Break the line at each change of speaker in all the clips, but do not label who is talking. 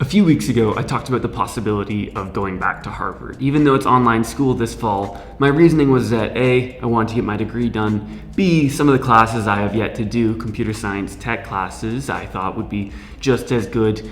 few weeks ago, I talked about the possibility of going back to Harvard. Even though it's online school this fall, my reasoning was that A, I wanted to get my degree done, B, some of the classes I have yet to do, computer science, tech classes, I thought would be just as good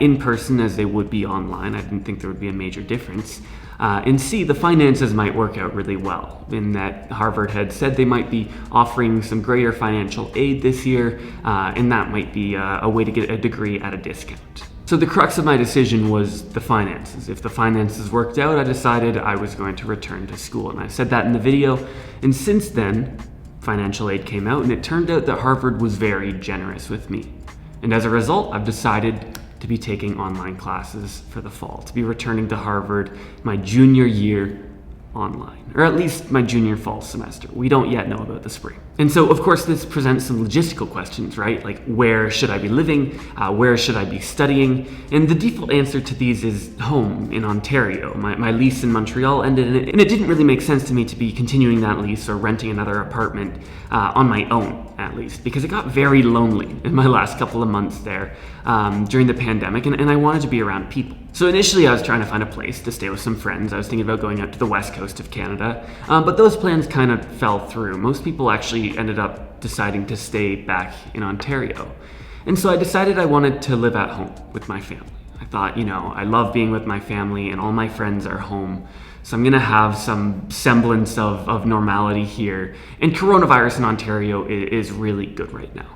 in person as they would be online. I didn't think there would be a major difference. And C, the finances might work out really well, in that Harvard had said they might be offering some greater financial aid this year, and that might be a way to get a degree at a discount. So the crux of my decision was the finances. If the finances worked out, I decided I was going to return to school. And I said that in the video. And since then, financial aid came out, and it turned out that Harvard was very generous with me. And as a result, I've decided to be taking online classes for the fall, to be returning to Harvard my junior year online, or at least my junior fall semester. We don't yet know about the spring. And so, of course, this presents some logistical questions, right? Like, where should I be living? Where should I be studying? And the default answer to these is home in Ontario. My lease in Montreal ended, and it didn't really make sense to me to be continuing that lease or renting another apartment on my own, at least, because it got very lonely in my last couple of months there during the pandemic, and I wanted to be around people. So initially I was trying to find a place to stay with some friends. I was thinking about going out to the west coast of Canada, but those plans kind of fell through. Most people actually ended up deciding to stay back in Ontario. And so I decided I wanted to live at home with my family. I thought, I love being with my family and all my friends are home. So I'm gonna have some semblance of normality here. And coronavirus in Ontario is really good right now.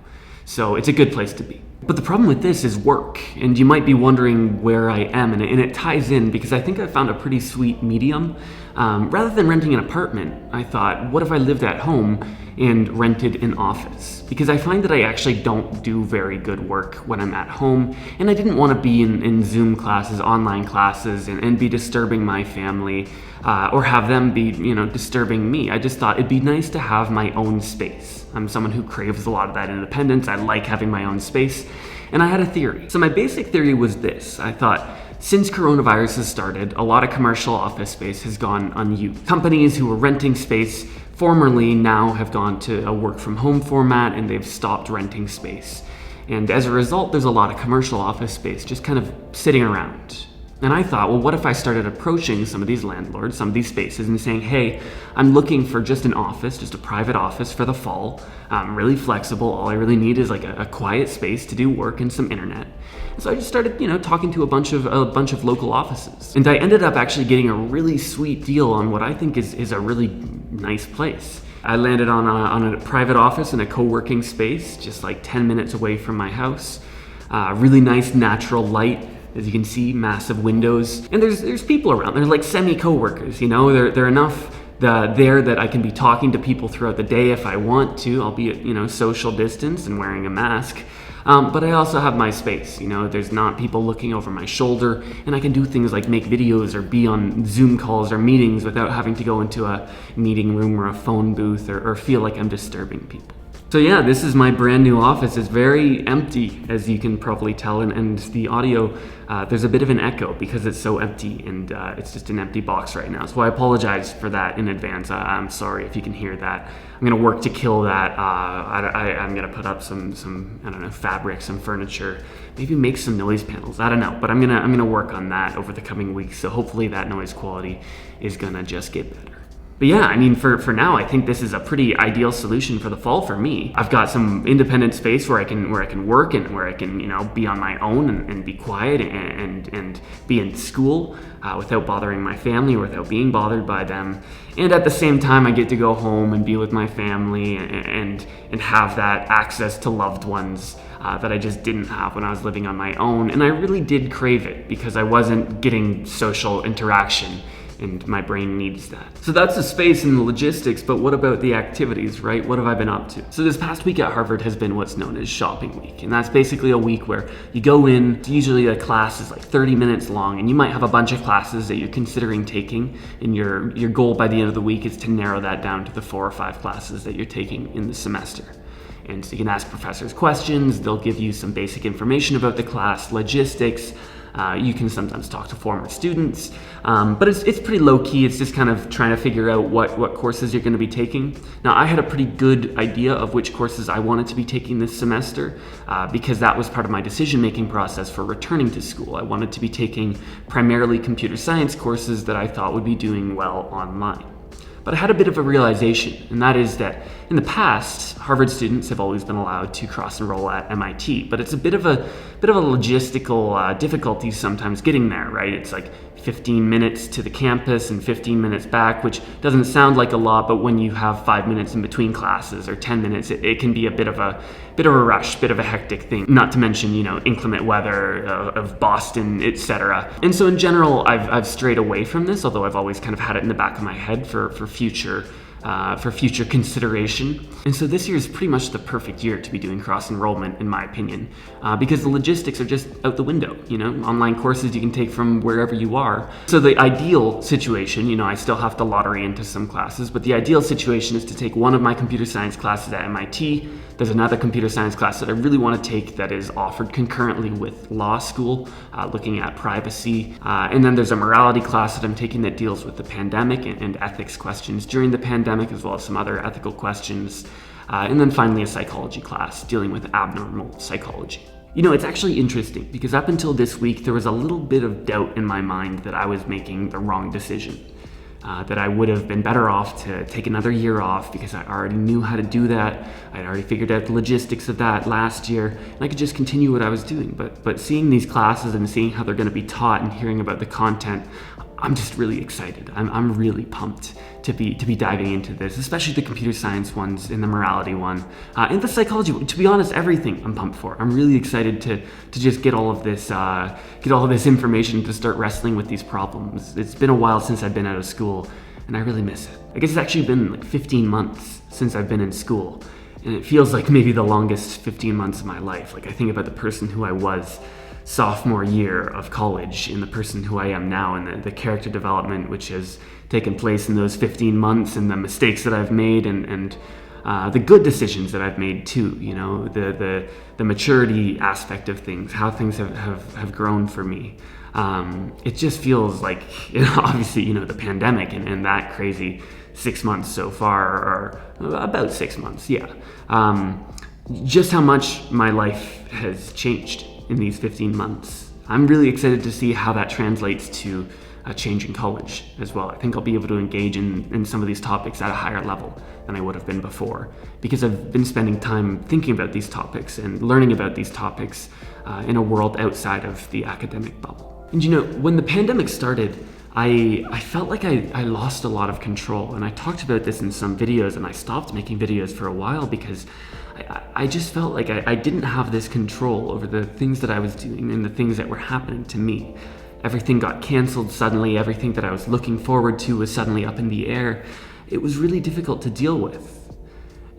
So it's a good place to be. But the problem with this is work, and you might be wondering where I am, and it ties in because I think I found a pretty sweet medium. Rather than renting an apartment, I thought, what if I lived at home and rented an office? Because I find that I actually don't do very good work when I'm at home, and I didn't want to be in Zoom classes, online classes, and be disturbing my family, or have them be, disturbing me. I just thought it'd be nice to have my own space. I'm someone who craves a lot of that independence. I like having my own space. And I had a theory. So my basic theory was this. I thought, since coronavirus has started, a lot of commercial office space has gone unused. Companies who were renting space formerly now have gone to a work from home format, and they've stopped renting space. And as a result, there's a lot of commercial office space just kind of sitting around. And I thought, well, what if I started approaching some of these landlords, some of these spaces, and saying, hey, I'm looking for just an office, just a private office for the fall. I'm really flexible. All I really need is like a quiet space to do work and some internet. And so I just started, talking to a bunch of local offices. And I ended up actually getting a really sweet deal on what I think is a really nice place. I landed on a private office in a co-working space, just like 10 minutes away from my house. Really nice natural light. As you can see, massive windows, and there's people around. They're like semi-co-workers, They're enough there that I can be talking to people throughout the day if I want to, albeit, social distance and wearing a mask. But I also have my space, there's not people looking over my shoulder, and I can do things like make videos or be on Zoom calls or meetings without having to go into a meeting room or a phone booth or feel like I'm disturbing people. So yeah, this is my brand new office. It's very empty, as you can probably tell, and the audio, there's a bit of an echo because it's so empty, and it's just an empty box right now. So I apologize for that in advance. I'm sorry if you can hear that. I'm gonna work to kill that. I'm gonna put up some fabric, some furniture, maybe make some noise panels. I don't know, but I'm gonna work on that over the coming weeks. So hopefully that noise quality is gonna just get better. But yeah, for now, I think this is a pretty ideal solution for the fall for me. I've got some independent space where I can work and where I can, be on my own and be quiet and be in school without bothering my family or without being bothered by them. And at the same time, I get to go home and be with my family and have that access to loved ones that I just didn't have when I was living on my own. And I really did crave it because I wasn't getting social interaction, and my brain needs that. So that's the space and the logistics, but what about the activities, right? What have I been up to? So this past week at Harvard has been what's known as shopping week, and that's basically a week where you go in, usually a class is like 30 minutes long, and you might have a bunch of classes that you're considering taking, and your goal by the end of the week is to narrow that down to the 4 or 5 classes that you're taking in the semester. And so you can ask professors questions, they'll give you some basic information about the class, logistics, You can sometimes talk to former students, but it's pretty low-key. It's just kind of trying to figure out what courses you're going to be taking. Now, I had a pretty good idea of which courses I wanted to be taking this semester because that was part of my decision-making process for returning to school. I wanted to be taking primarily computer science courses that I thought would be doing well online. But I had a bit of a realization, and that is that in the past, Harvard students have always been allowed to cross-enroll at MIT, but it's a bit of a logistical difficulty sometimes getting there, right? It's like 15 minutes to the campus and 15 minutes back, which doesn't sound like a lot, but when you have 5 minutes in between classes or 10 minutes, it can be a bit of a rush, bit of a hectic thing. Not to mention, inclement weather of Boston, etc. And so in general, I've strayed away from this, although I've always kind of had it in the back of my head for future consideration. And so this year is pretty much the perfect year to be doing cross-enrollment, in my opinion, because the logistics are just out the window. Online courses you can take from wherever you are. So the ideal situation, I still have to lottery into some classes, but the ideal situation is to take one of my computer science classes at MIT. There's another computer science class that I really want to take that is offered concurrently with law school, looking at privacy. And then there's a morality class that I'm taking that deals with the pandemic and ethics questions during the pandemic, as well as some other ethical questions. And then finally a psychology class dealing with abnormal psychology. It's actually interesting because up until this week, there was a little bit of doubt in my mind that I was making the wrong decision. That I would have been better off to take another year off because I already knew how to do that. I'd already figured out the logistics of that last year, and I could just continue what I was doing. But seeing these classes and seeing how they're going to be taught and hearing about the content, I'm just really excited. I'm really pumped to be diving into this, especially the computer science ones and the morality one, and the psychology one. To be honest, everything I'm pumped for. I'm really excited to just get all of this information to start wrestling with these problems. It's been a while since I've been out of school, and I really miss it. I guess it's actually been like 15 months since I've been in school, and it feels like maybe the longest 15 months of my life. Like I think about the person who I was sophomore year of college and the person who I am now, and the character development which has taken place in those 15 months, and the mistakes that I've made, and the good decisions that I've made too. The maturity aspect of things, how things have grown for me. It just feels like, obviously, the pandemic and that crazy 6 months so far, or about 6 months, yeah. Just how much my life has changed in these 15 months. I'm really excited to see how that translates to a change in college as well. I think I'll be able to engage in some of these topics at a higher level than I would have been before, because I've been spending time thinking about these topics and learning about these topics in a world outside of the academic bubble. And when the pandemic started, I felt like I lost a lot of control, and I talked about this in some videos, and I stopped making videos for a while because I just felt like I didn't have this control over the things that I was doing and the things that were happening to me. Everything got canceled suddenly. Everything that I was looking forward to was suddenly up in the air. It was really difficult to deal with.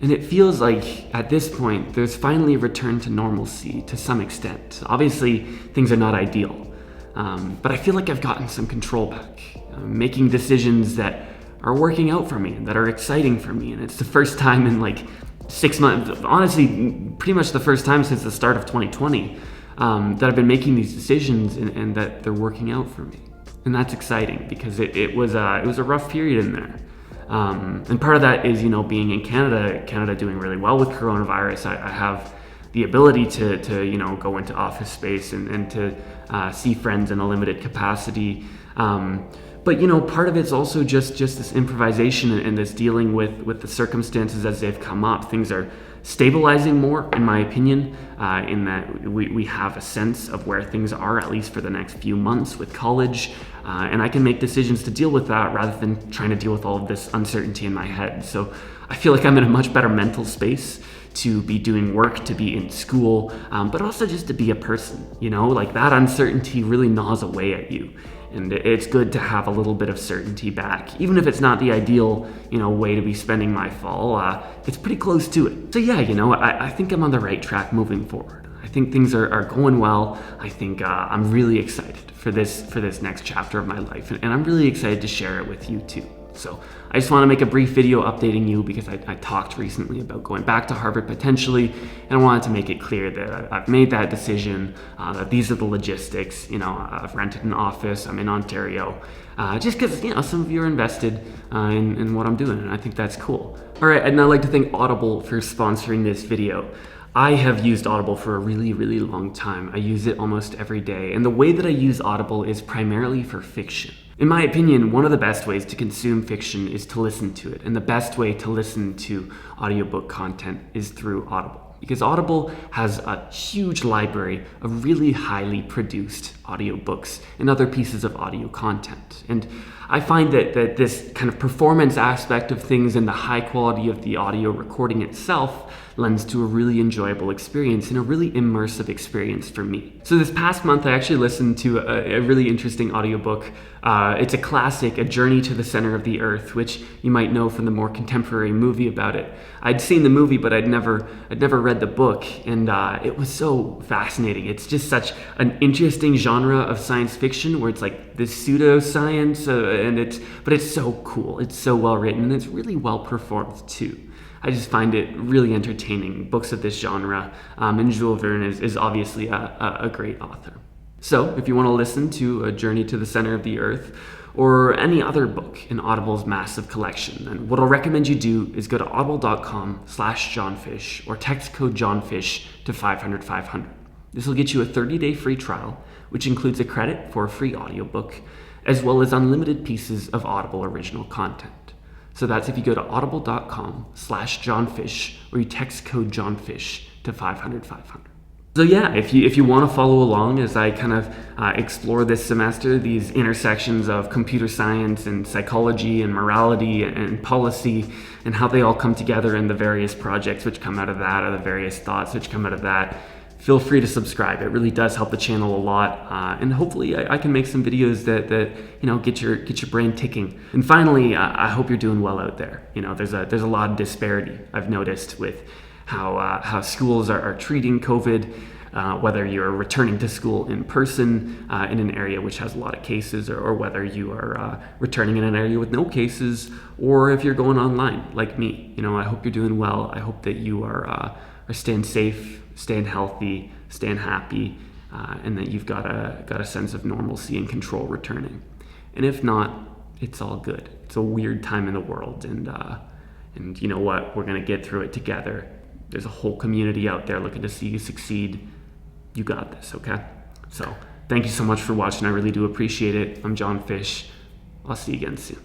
And it feels like at this point, there's finally a return to normalcy to some extent. Obviously, things are not ideal, but I feel like I've gotten some control back, making decisions that are working out for me and that are exciting for me. And it's the first time in like 6 months, honestly, pretty much the first time since the start of 2020, that I've been making these decisions and that they're working out for me. And that's exciting because it was a rough period in there. And part of that is, being in Canada doing really well with coronavirus. I have the ability to go into office space and to see friends in a limited capacity. But part of it's also just this improvisation and this dealing with the circumstances as they've come up. Things are stabilizing more, in my opinion, in that we have a sense of where things are, at least for the next few months with college, and I can make decisions to deal with that rather than trying to deal with all of this uncertainty in my head. So I feel like I'm in a much better mental space to be doing work, to be in school, but also just to be a person. Like that uncertainty really gnaws away at you. And it's good to have a little bit of certainty back. Even if it's not the ideal, way to be spending my fall, it's pretty close to it. So yeah, I think I'm on the right track moving forward. I think things are going well. I think I'm really excited for this next chapter of my life. And I'm really excited to share it with you too. So I just want to make a brief video updating you because I talked recently about going back to Harvard potentially, and I wanted to make it clear that I've made that decision, that these are the logistics. I've rented an office, I'm in Ontario, just because, some of you are invested in what I'm doing, and I think that's cool. All right, I'd now like to thank Audible for sponsoring this video. I have used Audible for a really, really long time. I use it almost every day, and the way that I use Audible is primarily for fiction. In my opinion, one of the best ways to consume fiction is to listen to it, and the best way to listen to audiobook content is through Audible. Because Audible has a huge library of really highly produced audiobooks and other pieces of audio content. And I find that this kind of performance aspect of things and the high quality of the audio recording itself lends to a really enjoyable experience and a really immersive experience for me. So this past month, I actually listened to a really interesting audiobook. It's a classic, A Journey to the Center of the Earth, which you might know from the more contemporary movie about it. I'd seen the movie, but I'd never read the book, and it was so fascinating. It's just such an interesting genre of science fiction where it's like this pseudoscience, but it's so cool. It's so well written, and it's really well performed too. I just find it really entertaining, books of this genre, and Jules Verne is obviously a great author. So if you want to listen to A Journey to the Center of the Earth or any other book in Audible's massive collection, then what I'll recommend you do is go to audible.com/johnfish or text code JOHNFISH to 500-500. This will get you a 30-day free trial, which includes a credit for a free audiobook, as well as unlimited pieces of Audible original content. So that's if you go to audible.com/johnfish or you text code JOHNFISH to 500-500. So yeah, if you want to follow along as I kind of explore this semester these intersections of computer science and psychology and morality and policy and how they all come together in the various projects which come out of that, or the various thoughts which come out of that, feel free to subscribe. It really does help the channel a lot, and hopefully I can make some videos that get your brain ticking. And finally, I hope you're doing well out there. There's a lot of disparity I've noticed with how schools are treating COVID, whether you're returning to school in person in an area which has a lot of cases, or whether you are returning in an area with no cases, or if you're going online like me. I hope you're doing well. I hope that you are staying safe, staying healthy, staying happy, and that you've got a sense of normalcy and control returning. And if not, it's all good. It's a weird time in the world, and you know what? We're gonna get through it together. There's a whole community out there looking to see you succeed. You got this, okay? So thank you so much for watching. I really do appreciate it. I'm John Fish. I'll see you again soon.